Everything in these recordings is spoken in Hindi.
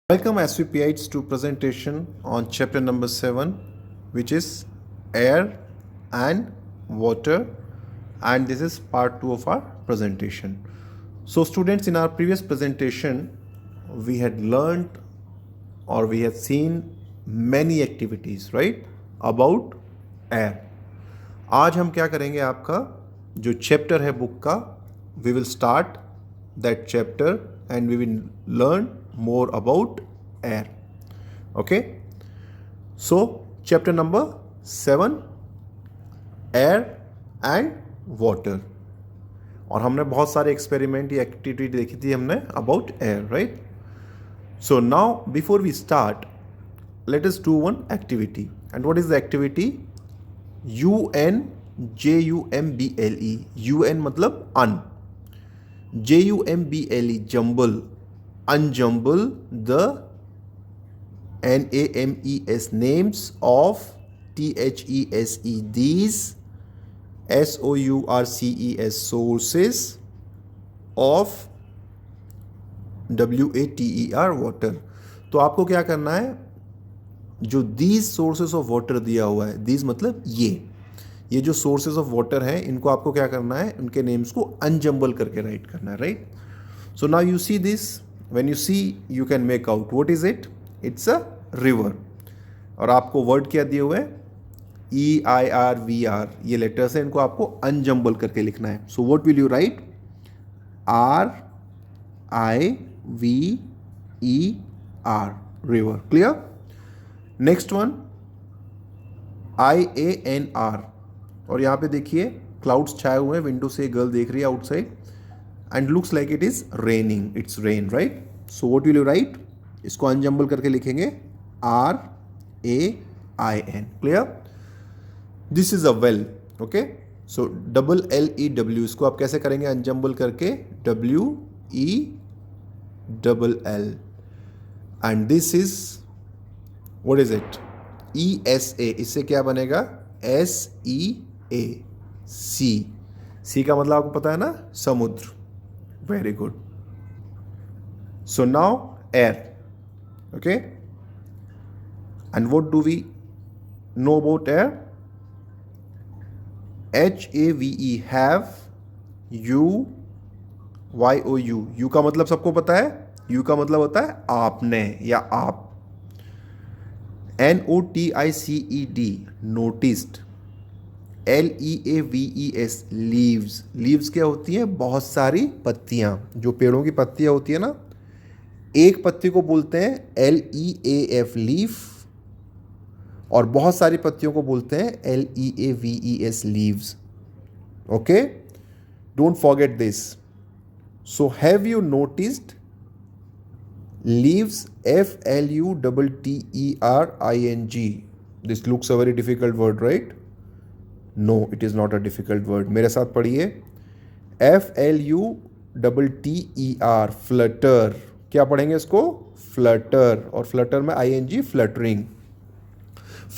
Welcome SVPites to presentation on chapter number 7, which is air and water, and this is part 2 of our presentation. So students, in our previous presentation we had learned or we had seen many activities, right, about air. आज हम क्या करेंगे, आपका जो चैप्टर है बुक का, we will start that chapter and we will learn more about air. Okay, so chapter number 7, air and water. और हमने बहुत सारे एक्सपेरिमेंट या एक्टिविटी देखी थी हमने about air, right. So now before we start, let us do one activity. And what is the activity? UNJUMBLE. UN मतलब अन. JUMBLE jumble, unjumble the NAMES names of THESE, these SOURCES sources of WATER water. तो आपको क्या करना है, जो these sources of water दिया हुआ है, these मतलब ये जो सोर्सेज ऑफ वाटर हैं, इनको आपको क्या करना है, उनके नेम्स को अनजम्बल करके राइट करना है, right. So now you see this, when you see you can make out what is it. It's a river. और आपको वर्ड क्या दिए हुए हैं, EIRVR, ये लेटर्स हैं, इनको आपको अनजम्बल करके लिखना है. So what will you right? RIVER, river. Clear? Next one IANR. और यहाँ पे देखिए क्लाउड्स छाए हुए हैं, विंडो से गर्ल देख रही है outside, and looks like it is raining. It's rain, right. So what will you right? इसको अनजम्बल करके लिखेंगे RAIN. Clear? This is a well. Okay, so LLEW, इसको आप कैसे करेंगे अनजम्बल करके? WELL. And this is what is it? ESA. इससे क्या बनेगा? SEA. सी का मतलब आपको पता है ना, समुद्र. Very good. So now air. Okay, and what do we know about air? HAVE, have. UYOU, you का मतलब सबको पता है. यू का मतलब होता है आपने या आप. NOTICED, noticed. LEAVES, leaves. Leaves क्या होती हैं? बहुत सारी पत्तियां. जो पेड़ों की पत्तियां होती है ना, एक पत्ती को बोलते हैं LEAF, लीफ. और बहुत सारी पत्तियों को बोलते हैं LEAVES, leaves. Okay, don't forget this. So have you noticed leaves? FLUTTERING. This looks a very difficult word, right? No, it is not a difficult word. मेरे साथ पढ़िए. FLUTTER, flutter. क्या पढ़ेंगे इसको? Flutter. और flutter में ING, fluttering.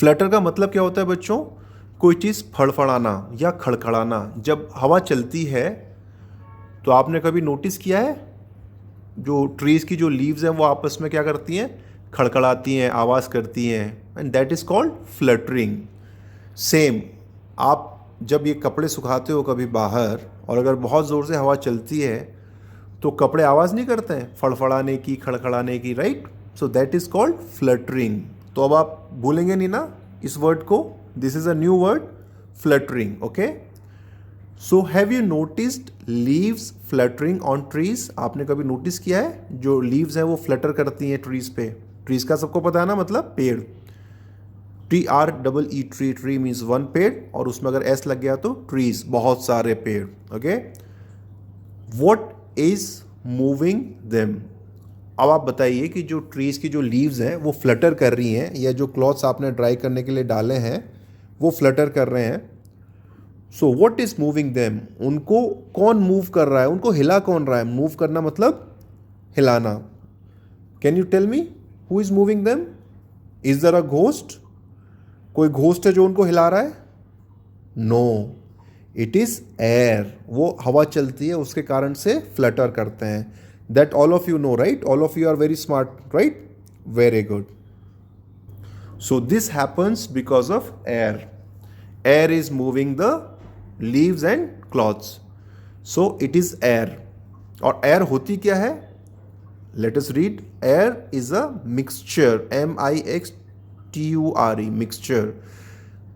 Flutter का मतलब क्या होता है बच्चों? कोई चीज़ फड़फड़ाना या खड़खड़ाना. जब हवा चलती है तो आपने कभी नोटिस किया है, जो ट्रीज़ की जो लीव्स हैं वो आपस में क्या करती हैं? खड़खड़ाती हैं, आवाज़ करती हैं, and that is called fluttering. Same, आप जब ये कपड़े सुखाते हो कभी बाहर, और अगर बहुत ज़ोर से हवा चलती है तो कपड़े आवाज़ नहीं करते हैं, फड़फड़ाने की, खड़खड़ाने की, right. So that is called fluttering. तो अब आप भूलेंगे नहीं ना इस वर्ड को. This is a new word, fluttering. Okay, so have you noticed leaves fluttering on trees? आपने कभी नोटिस किया है जो लीव्स हैं वो फ्लटर करती हैं ट्रीज पे? ट्रीज का सबको पता है ना, मतलब पेड़. TREE, tree. Tree means one पेड़, और उसमें अगर S लग गया तो ट्रीज, बहुत सारे पेड़. Okay, what is moving them? अब आप बताइए कि जो ट्रीज की जो लीव्स हैं वो फ्लटर कर रही हैं, या जो क्लॉथ्स आपने ड्राई करने के लिए डाले हैं वो फ्लटर कर रहे हैं. So what is moving them? उनको कौन मूव कर रहा है? उनको हिला कौन रहा है? मूव करना मतलब हिलाना. Can you tell me who is moving them? Is there a ghost? कोई घोस्ट है जो उनको हिला रहा है? No, it is air. वो हवा चलती है उसके कारण से फ्लटर करते हैं. That all of you know, right? All of you are very smart, right? Very good. So this happens because of air. Air is moving the leaves and cloths. So it is air. और air होती क्या है? Let us read. Air is a mixture. MIXTURE. Mixture.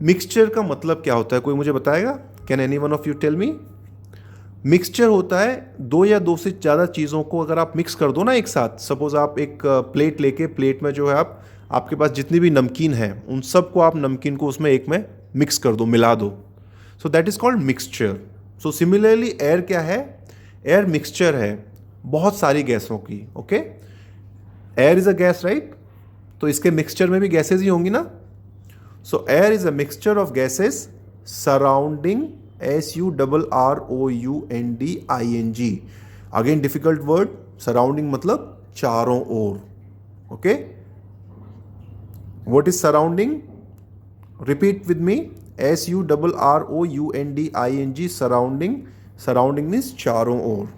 Mixture का मतलब क्या होता है, कोई मुझे बताएगा? Can any one of you tell me? Mixture होता है दो या दो से ज़्यादा चीज़ों को अगर आप मिक्स कर दो ना एक साथ. सपोज आप एक प्लेट लेके, प्लेट में जो है आपके पास जितनी भी नमकीन है उन सब को आप नमकीन को उसमें एक में मिक्स कर दो, मिला दो. So that is called mixture. So similarly air क्या है? एयर मिक्सचर है बहुत सारी गैसों की. Okay, air is a gas, right? तो इसके मिक्सचर में भी गैसेज ही होंगी ना. So air is a mixture of gases surrounding. SURROUNDING. Again difficult word. Surrounding मतलब चारों ओर. Okay, what is surrounding? Repeat with me. SURROUNDING. Surrounding. Surrounding means चारों ओर.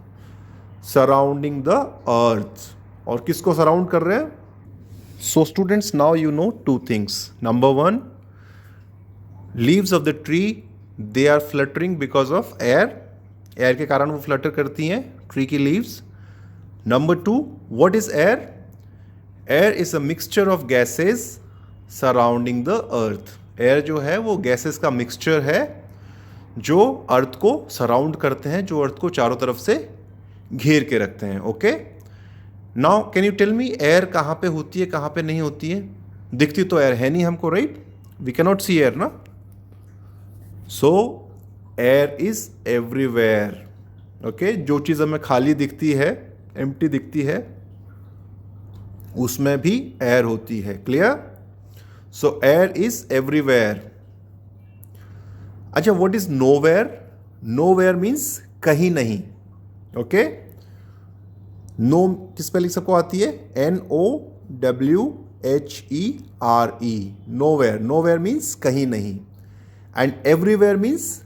सराउंडिंग द अर्थ. और किसको सराउंड कर रहे हैं? So students, now you know two things. Number one, leaves of the tree they are fluttering because of air. Air के कारण वो फ्लटर करती हैं, ट्री की leaves. Number two, what is air? Air is a mixture of gases surrounding the earth. Air जो है वो गैसेस का मिक्सचर है जो अर्थ को सराउंड करते हैं, जो अर्थ को चारों तरफ से घेर के रखते हैं. Okay, now can you tell me air कहाँ पे होती है, कहाँ पे नहीं होती है? दिखती तो एयर है नहीं हमको, right? We can not see air ना. So air is everywhere. Okay, जो चीज़ हमें खाली दिखती है, एम्प्टी दिखती है, उसमें भी एयर होती है. Clear? So air is everywhere. अच्छा, what is nowhere? Nowhere means कहीं नहीं. ओके, नो किस स्पेलिंग सबको आती है? NOWHERE. नोवेयर. नोवेयर मीन्स कहीं नहीं. एंड एवरीवेयर मीन्स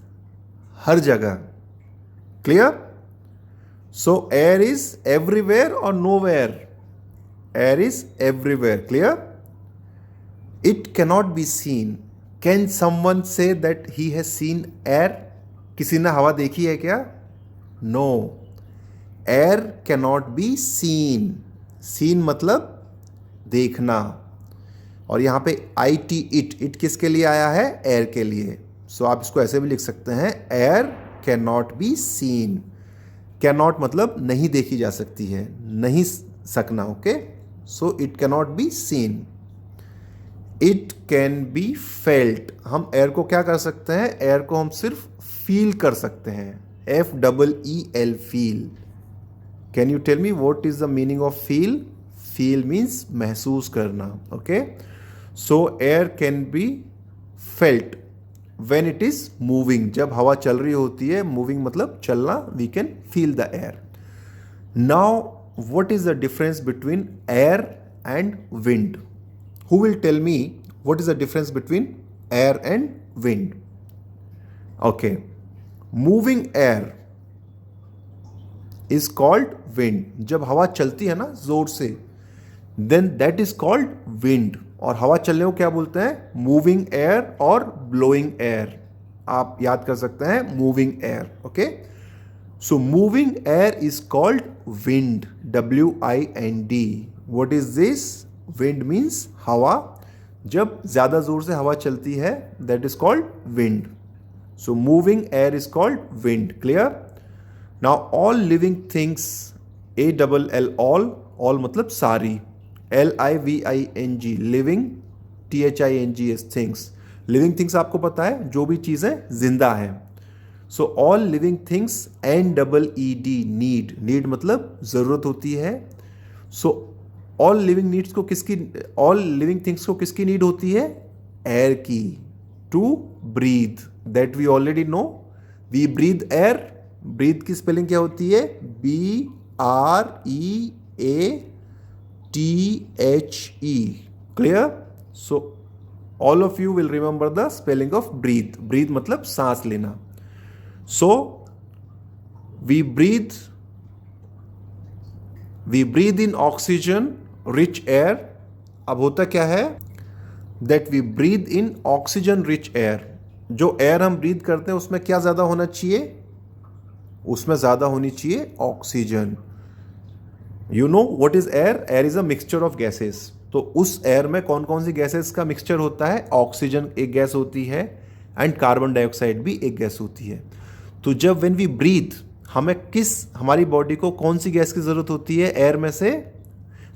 हर जगह. Clear? So air is everywhere और nowhere? Air is everywhere. Clear? It cannot be seen. Can someone say that he has seen air? किसी ने हवा देखी है क्या? No. Air cannot be seen. Seen मतलब देखना. और यहाँ पे IT, इट किसके लिए आया है? एयर के लिए. सो आप इसको ऐसे भी लिख सकते हैं, air can not be seen. Can not मतलब नहीं देखी जा सकती है, नहीं सकना. Okay, so it can not be seen. It can be felt. हम एयर को क्या कर सकते हैं? एयर को हम सिर्फ फील कर सकते हैं. FEEL, feel. Can you tell me what is the meaning of feel? Feel means महसूस करना. Okay, so air can be felt when it is moving. जब हवा चल रही होती है, मूविंग मतलब चलना, we can feel the air. Now what is the difference between air and wind? Who will tell me what is the difference between air and wind? Okay, moving air is called wind. जब हवा चलती है ना जोर से, then that is called wind. और हवा चलने को क्या बोलते हैं? मूविंग एयर और ब्लोइंग एयर. आप याद कर सकते हैं moving air. Okay, so moving air is called wind. WIND. What is this? Wind means हवा. जब ज्यादा जोर से हवा चलती है, that is called wind. So moving air is called wind. Clear? Now all living things, ALL, all मतलब सारी. LIVING, living. THINGS, things. Living things आपको पता है जो भी चीज़ें जिंदा है. So all living things, NEED, need. Need मतलब ज़रूरत होती है. सो ऑल लिविंग नीड्स को किसकी, ऑल लिविंग थिंग्स को किसकी नीड होती है? एयर की. To breathe. That we already know. We breathe air. Breathe की स्पेलिंग क्या होती है? BREATHE. Clear? So all of you will remember the spelling of breathe. Breathe मतलब सांस लेना. So we breathe in oxygen rich air अब होता क्या है, that we breathe in oxygen rich air. जो एयर हम ब्रीथ करते हैं उसमें क्या ज़्यादा होना चाहिए, उसमें ज़्यादा होनी चाहिए oxygen. You know what is air? Air is a mixture of gases. तो उस एयर में कौन कौन सी गैसेस का मिक्सचर होता है? ऑक्सीजन एक गैस होती है एंड कार्बन डाइऑक्साइड भी एक गैस होती है। तो जब व्हेन वी ब्रीथ, हमारी बॉडी को कौन सी गैस की ज़रूरत होती है? एयर में से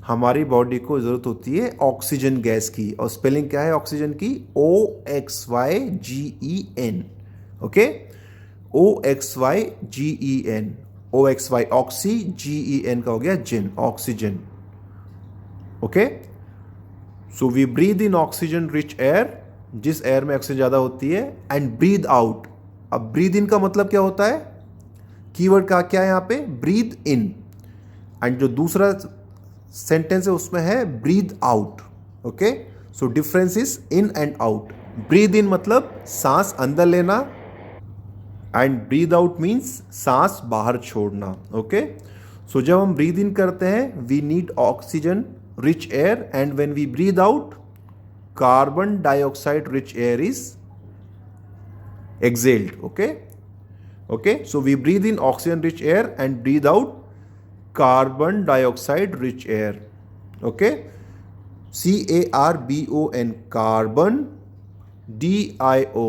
हमारी बॉडी को ज़रूरत होती है ऑक्सीजन गैस की। और स्पेलिंग क्या है ऑक्सीजन की? OXYGEN। Okay, OXYGEN। OXY oxy, GEN का हो गया gen, oxygen. Okay, so we breathe in oxygen rich air, जिस एयर में ऑक्सीजन ज़्यादा होती है, एंड ब्रीद आउट। अब ब्रीद इन का मतलब क्या होता है? कीवर्ड का क्या है यहाँ पे? Breathe in. एंड जो दूसरा सेंटेंस है उसमें है breathe out. Okay, so difference is in and out. Breathe in मतलब सांस अंदर लेना, एंड ब्रीद आउट मीन्स सांस बाहर छोड़ना। ओके, सो जब हम ब्रीद इन करते हैं we need oxygen rich air, and when we breathe out carbon dioxide rich air is exhaled. Okay, so we breathe in oxygen rich air and breathe out carbon dioxide rich air. Okay, CARBON, carbon, DIO,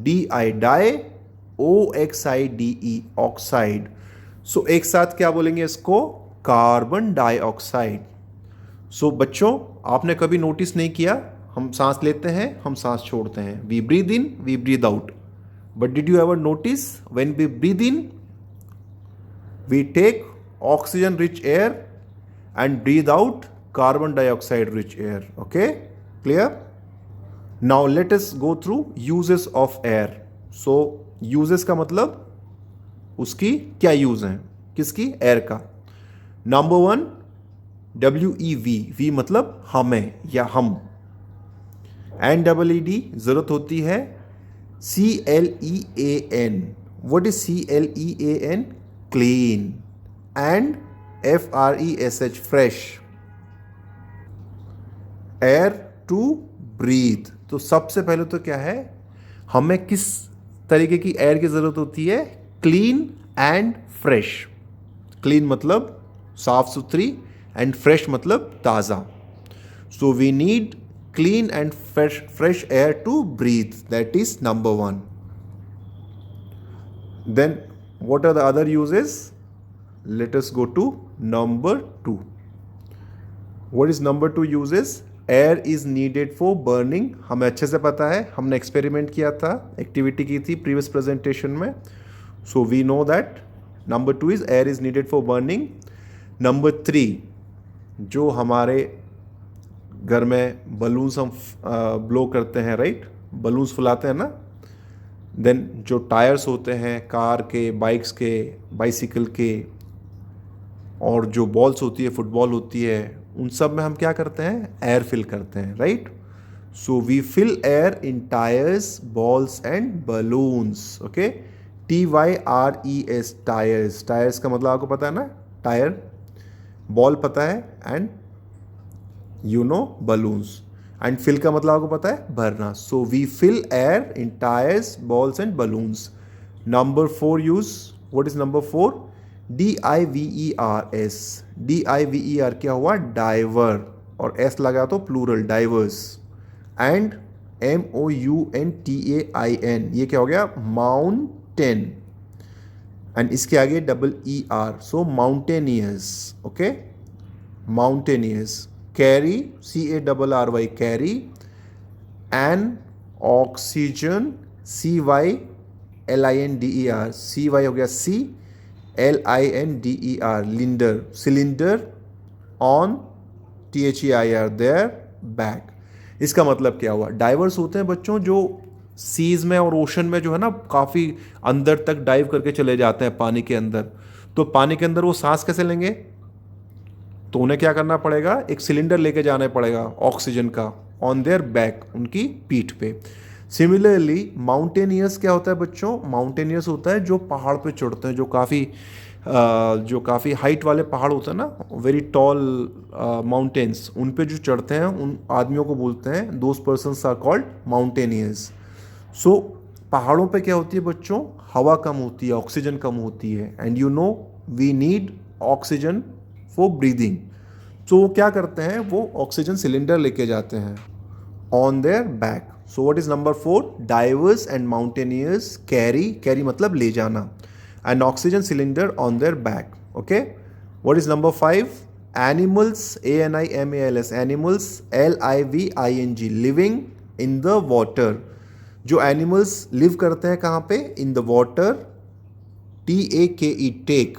di, OXIDE, oxide. So एक साथ क्या बोलेंगे इसको? Carbon dioxide. सो बच्चों, आपने कभी नोटिस नहीं किया, हम सांस लेते हैं, हम सांस छोड़ते हैं, we breathe in, we breathe out. But did you ever notice when we breathe in, we take oxygen rich air and breathe out carbon dioxide rich air. Okay, clear? Now let us go through uses of air. So uses का मतलब उसकी क्या यूज है, किसकी? एयर का। नंबर 1, WEV, V मतलब हमें या हम, NEED जरूरत होती है CLEAN. What is CLEAN? Clean. And FRESH, fresh. Air to breathe. तो सबसे पहले तो क्या है, हमें किस तरीके की एयर की ज़रूरत होती है? Clean and fresh. क्लीन मतलब साफ सुथरी, एंड फ्रेश मतलब ताज़ा। So we need clean and fresh air to breathe. That is number 1. Then what are the other uses? Let us go to number 2. What is number 2 uses? Air is needed for burning. हमें अच्छे से पता है, हमने एक्सपेरिमेंट किया था, एक्टिविटी की थी प्रीवियस प्रेजेंटेशन में। So we know that number 2 is air is needed for burning. Number 3, जो हमारे घर में बलून्स हम ब्लो करते हैं, राइट? बलून्स फुलाते हैं ना। देन जो टायर्स होते हैं कार के, बाइक्स के, बाइसिकल के, और जो बॉल्स होती है, फुटबॉल होती है, उन सब में हम क्या करते हैं? एयर फिल करते हैं, right? So we fill air in tyres, balls and balloons. Okay, TYRES, tyres. Tyres का मतलब आपको पता है ना, टायर। बॉल पता है, and you know balloons. And fill का मतलब आपको पता है? भरना। So we fill air in tyres, balls and balloons. Number 4 use, what is number 4? DIVERS। DIVER क्या हुआ? डाइवर, और S लगा तो प्लूरल, डाइवर्स। एंड MOUNTAIN, ये क्या हो गया? माउंटेन। एंड इसके आगे ER, so mountaineers. Okay, mountaineers. Carry, CARRY, carry, an oxygen, CYLINDER, CY हो गया CLINDER, लिंडर, cylinder, on, THEIR, their, back. इसका मतलब क्या हुआ? डाइवर्स होते हैं बच्चों जो सीज में और ओशन में जो है ना, काफ़ी अंदर तक डाइव करके चले जाते हैं पानी के अंदर। तो पानी के अंदर वो सांस कैसे लेंगे? तो उन्हें क्या करना पड़ेगा? एक सिलेंडर लेके जाना पड़ेगा ऑक्सीजन का, ऑन देयर बैक, उनकी पीठ पे। सिमिलरली माउंटेनियर्स क्या होता है बच्चों? माउंटेनियर्स होता है जो पहाड़ पे चढ़ते हैं, जो काफ़ी जो काफ़ी हाइट वाले पहाड़ होते हैं ना, वेरी टॉल माउंटेन्स, उन पे जो चढ़ते हैं उन आदमियों को बोलते हैं those persons are called mountaineers. So पहाड़ों पे क्या होती है बच्चों, हवा कम होती है, ऑक्सीजन कम होती है, and you know we need oxygen for breathing. तो वो क्या करते हैं, वो ऑक्सीजन सिलेंडर लेके जाते हैं on their back. So what is number 4, diverse and mountaineers carry मतलब ले जाना, an oxygen cylinder on their back. Okay, what is number 5, animals, animals, animals, living, living in the water. जो animals live करते हैं कहाँ पे, in the water, take,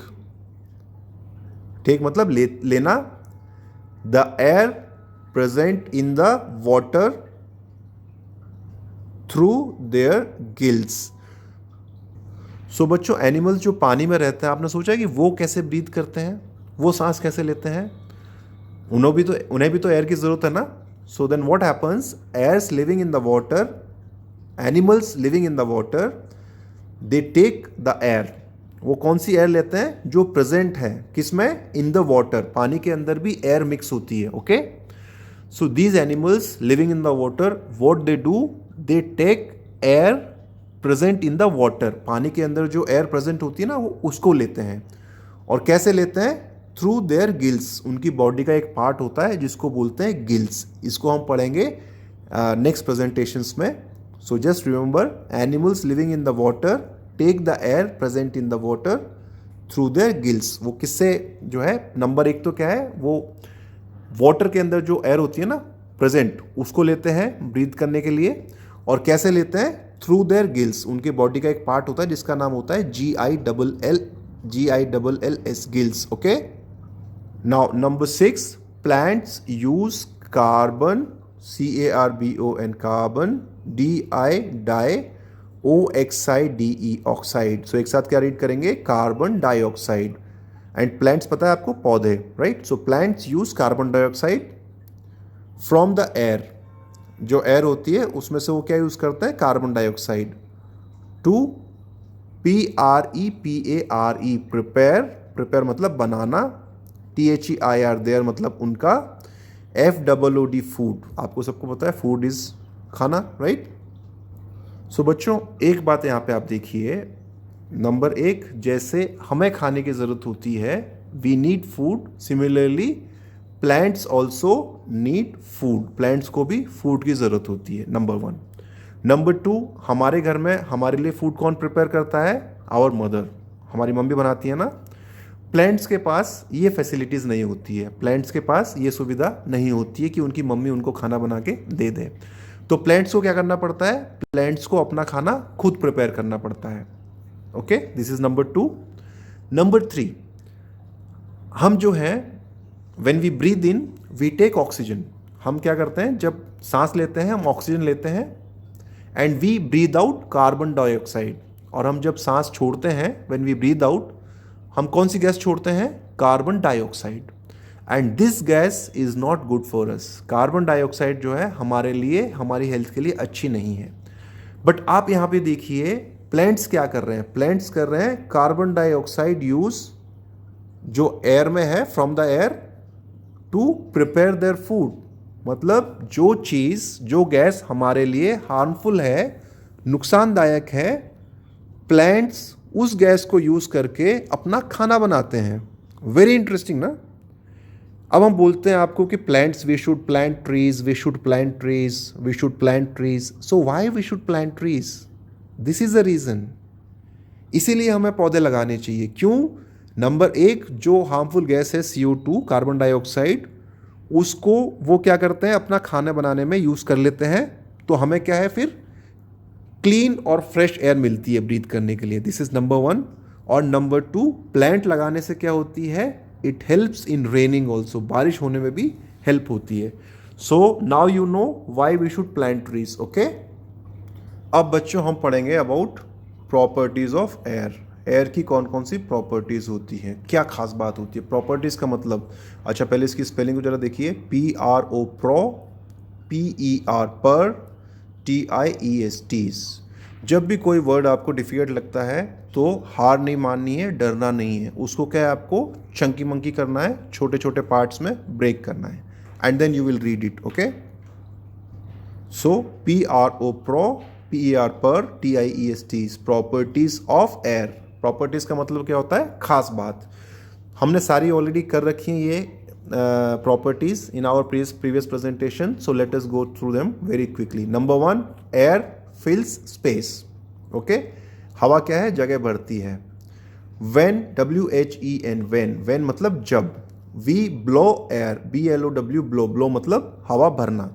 take मतलब लेना, the air present in the water through their gills. सो बच्चों एनिमल्स जो पानी में रहते हैं, आपने सोचा कि वो कैसे ब्रीथ करते हैं, वो सांस कैसे लेते हैं, उन्हें भी तो एयर की ज़रूरत है ना। So then what happens, airs living in the water, animals living in the water, they take the air. वो कौन सी एयर लेते हैं, जो प्रेजेंट है किसमें, इन द वाटर, पानी के अंदर भी एयर मिक्स होती है। Okay, so these animals living in the water, what they do, they take air present in the water, पानी के अंदर जो एयर प्रेजेंट होती है ना, वो उसको लेते हैं। और कैसे लेते हैं, थ्रू देयर गिल्स, उनकी बॉडी का एक पार्ट होता है जिसको बोलते हैं गिल्स। इसको हम पढ़ेंगे नेक्स्ट प्रेजेंटेशंस में। So just remember, animals living in the water take the air present in the water through their gills. वो किससे जो है, नंबर 1 तो क्या है, वो वाटर के अंदर जो एयर होती है ना प्रेजेंट, उसको लेते हैं ब्रीथ करने के लिए। और कैसे लेते हैं, थ्रू देयर गिल्स, उनके बॉडी का एक पार्ट होता है जिसका नाम होता है GILLS, gills. Okay, now number 6, plants use carbon, CARBON, carbon, DI oxide. So एक साथ क्या रीड करेंगे, कार्बन डाइऑक्साइड। एंड प्लांट्स पता है आपको, पौधे, right. So plants use carbon dioxide from the air, जो एयर होती है उसमें से वो क्या यूज़ करते हैं, carbon dioxide, to PREPARE, prepare मतलब बनाना, THEIR देयर मतलब उनका, FOOD फूड, आपको सबको पता है फूड इज खाना, राइट। सो बच्चों एक बात यहाँ पे आप देखिए, नंबर 1, जैसे हमें खाने की ज़रूरत होती है, we need food, similarly plants also need food, plants को भी फूड की ज़रूरत होती है, नंबर 1। नंबर 2, हमारे घर में हमारे लिए फूड कौन प्रिपेयर करता है, आवर मदर, हमारी मम्मी बनाती है ना। प्लांट्स के पास ये फैसिलिटीज़ नहीं होती है, प्लांट्स के पास ये सुविधा नहीं होती है कि उनकी मम्मी उनको खाना बना के दे दे। तो प्लांट्स को क्या करना पड़ता है, प्लांट्स को अपना खाना खुद प्रिपेयर करना पड़ता है। Okay, this is number 2। Number 3, हम जो हैं when we breathe in we take oxygen, हम क्या करते हैं, जब सांस लेते हैं हम ऑक्सीजन लेते हैं, and we breathe out carbon dioxide. और हम जब सांस छोड़ते हैं, व्हेन वी ब्रीद आउट, हम कौन सी गैस छोड़ते हैं, carbon dioxide. And this gas is not good for us, carbon dioxide जो है हमारे लिए, हमारी हेल्थ के लिए अच्छी नहीं है। बट आप यहाँ पे देखिए प्लांट्स क्या कर रहे हैं, प्लांट्स कर रहे हैं कार्बन डाइऑक्साइड यूज जो एयर में है, from the air, to prepare their food. मतलब जो चीज़, जो गैस हमारे लिए हार्मफुल है, नुकसानदायक है, प्लांट्स उस गैस को यूज़ करके अपना खाना बनाते हैं। वेरी इंटरेस्टिंग ना। अब हम बोलते हैं आपको कि plants, we should plant trees, we should plant trees, we should plant trees. So why we should plant trees, this is the reason. इसीलिए हमें पौधे लगाने चाहिए। क्यों? नंबर 1, जो हार्मफुल गैस है CO2, कार्बन डाइऑक्साइड, उसको वो क्या करते हैं, अपना खाना बनाने में यूज़ कर लेते हैं। तो हमें क्या है फिर, क्लीन और फ्रेश एयर मिलती है ब्रीथ करने के लिए। This is number 1। और नंबर 2, प्लांट लगाने से क्या होती है, it helps in raining also, बारिश होने में भी हेल्प होती है। So now you know why we should plant trees. Okay, अब बच्चों हम पढ़ेंगे about properties of air. Air की कौन कौन सी प्रॉपर्टीज होती हैं, क्या खास बात होती है। प्रॉपर्टीज का मतलब, अच्छा पहले इसकी स्पेलिंग को जरा देखिए, PRO, PER, पर, TIESTs। जब भी कोई वर्ड आपको डिफिकल्ट लगता है तो हार नहीं माननी है, डरना नहीं है, उसको क्या है, आपको चंकी मंकी करना है, छोटे छोटे पार्ट्स में ब्रेक करना है, and then you will read it. Okay, so PRO pro, PER per, TIEST properties of air. Properties का मतलब क्या होता है, खास बात. हमने सारी ऑलरेडी कर रखी हैं ये properties in our previous presentation, so let us go through them very quickly. Number 1, air fills space. Okay, हवा क्या है, जगह भरती है. व्हेन, WHEN, व्हेन मतलब जब. We blow air, BLOW blow, blow मतलब हवा भरना.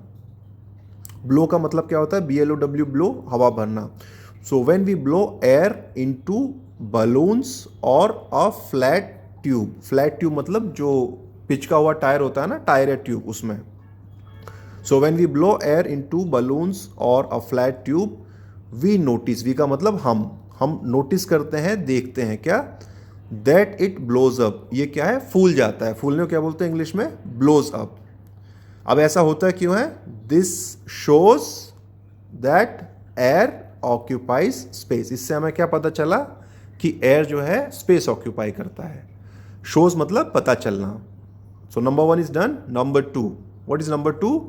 ब्लो का मतलब क्या होता है, BLOW ब्लो, हवा भरना. So when we blow air into balloons और a flat tube. Flat tube मतलब जो पिचका हुआ टायर होता है ना, टायर या ट्यूब, उसमें. So when we blow air into balloons और a flat tube, we notice. We का मतलब हम नोटिस करते हैं, देखते हैं क्या, दैट इट ब्लोज अप. ये क्या है, फूल जाता है. फूलने को क्या बोलते हैं इंग्लिश में, ब्लोज अप. अब ऐसा होता है क्यों है, this shows that air occupies space. इससे हमें क्या पता चला कि एयर जो है स्पेस ऑक्यूपाई करता है. शोज मतलब पता चलना. So number 1 is done. Number 2, what is number 2,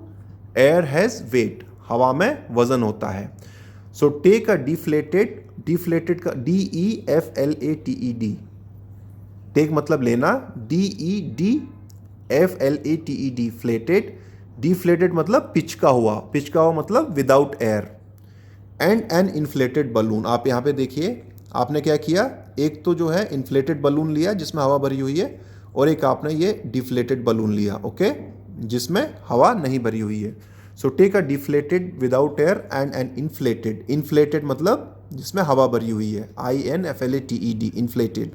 air has weight. हवा में वजन होता है. So take a deflated, deflated का DEFLATED. टेक मतलब लेना, DEDFLATED, फ्लेटेड. डिफ्लेटेड मतलब पिचका हुआ, पिचका हुआ मतलब without air. And an inflated balloon. आप यहाँ पे देखिए, आपने क्या किया, एक तो जो है इन्फ्लेटेड बलून लिया जिसमें हवा भरी हुई है, और एक आपने ये डिफ्लेटेड बलून लिया. ओके, जिसमें हवा नहीं भरी हुई है. So take a deflated without air and an inflated. Inflated मतलब जिसमें हवा भरी हुई है, INFLATED, inflated.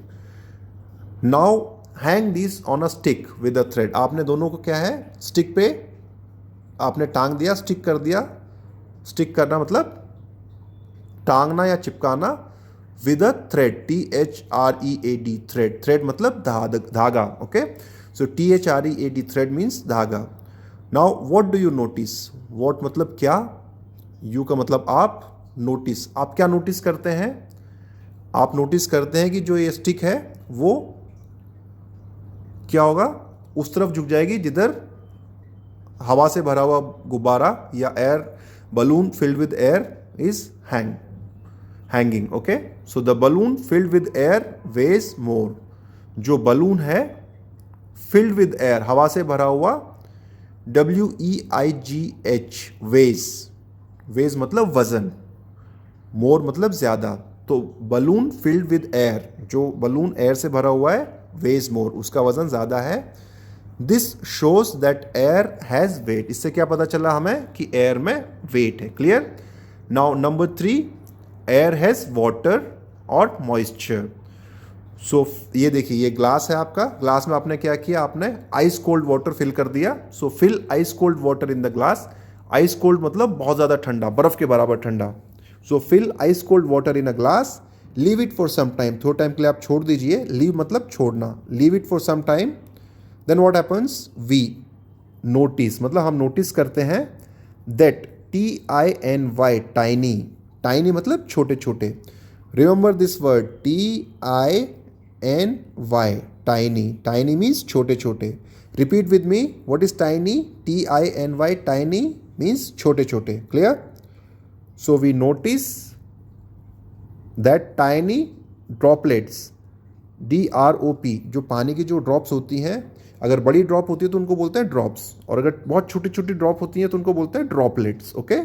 Now hang this on a stick with a thread. आपने दोनों को क्या है, स्टिक पे आपने टांग दिया, स्टिक कर दिया. स्टिक करना मतलब टांगना या चिपकाना. With a thread, THREAD, thread. Thread मतलब धागा. Okay, so THREAD, thread means धागा. Now what do you notice. What मतलब क्या, यू का मतलब आप, नोटिस. आप क्या नोटिस करते हैं, आप नोटिस करते हैं कि जो ये स्टिक है वो क्या होगा, उस तरफ झुक जाएगी जिधर हवा से भरा हुआ गुब्बारा या air balloon filled with air is hanging. Okay, so the balloon filled with air weighs more. जो बलून है फिल्ड विद एयर, हवा से भरा हुआ, WEIGH, वेज. वेज मतलब वजन, मोर मतलब ज्यादा. तो बलून फिल्ड विद एयर, जो बलून एयर से भरा हुआ है, वेज मोर, उसका वजन ज्यादा है. This shows that air has weight. इससे क्या पता चला हमें कि एयर में वेट है. Clear. Now number 3, air has water और मॉइस्चर. सो ये देखिए, ये ग्लास है आपका. ग्लास में आपने क्या किया, आपने आइस कोल्ड वाटर फिल कर दिया. So fill ice cold water in the glass. Ice cold मतलब बहुत ज़्यादा ठंडा, बर्फ के बराबर ठंडा. So fill ice cold water in a glass. Leave it for some time. थोड़े टाइम के लिए आप छोड़ दीजिए. लीव मतलब छोड़ना. Leave it for some time. Then what happens, we notice मतलब हम नोटिस करते हैं, दैट TINY, टाइनी. टाइनी मतलब छोटे छोटे. Remember this word, TINY, tiny. Tiny means छोटे छोटे. Repeat with me, what is tiny, TINY, tiny means छोटे छोटे. Clear. So we notice that tiny droplets, DROP, जो पानी की जो ड्रॉप्स होती हैं, अगर बड़ी ड्रॉप होती है तो उनको बोलते हैं ड्रॉप्स, और अगर बहुत छोटी छोटी ड्रॉप होती हैं तो उनको बोलते हैं droplets. Okay,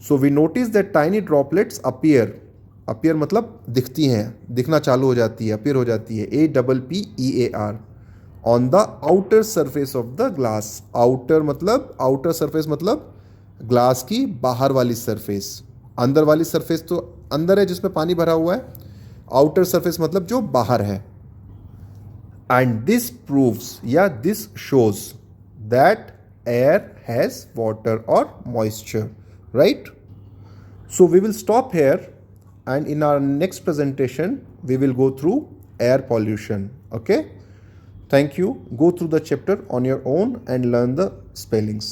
so we notice that tiny droplets appear. Appear मतलब दिखती हैं, दिखना चालू हो जाती है, अपीयर हो जाती है, APPEAR, on the outer surface of the glass. Outer मतलब, आउटर सरफेस मतलब ग्लास की बाहर वाली सरफेस. अंदर वाली सरफेस तो अंदर है जिसमें पानी भरा हुआ है. आउटर सरफेस मतलब जो बाहर है. एंड दिस प्रूव्स या this shows that air has water और moisture. Right. So we will stop here, and in our next presentation we will go through air pollution. Okay, thank you. Go through the chapter on your own and learn the spellings.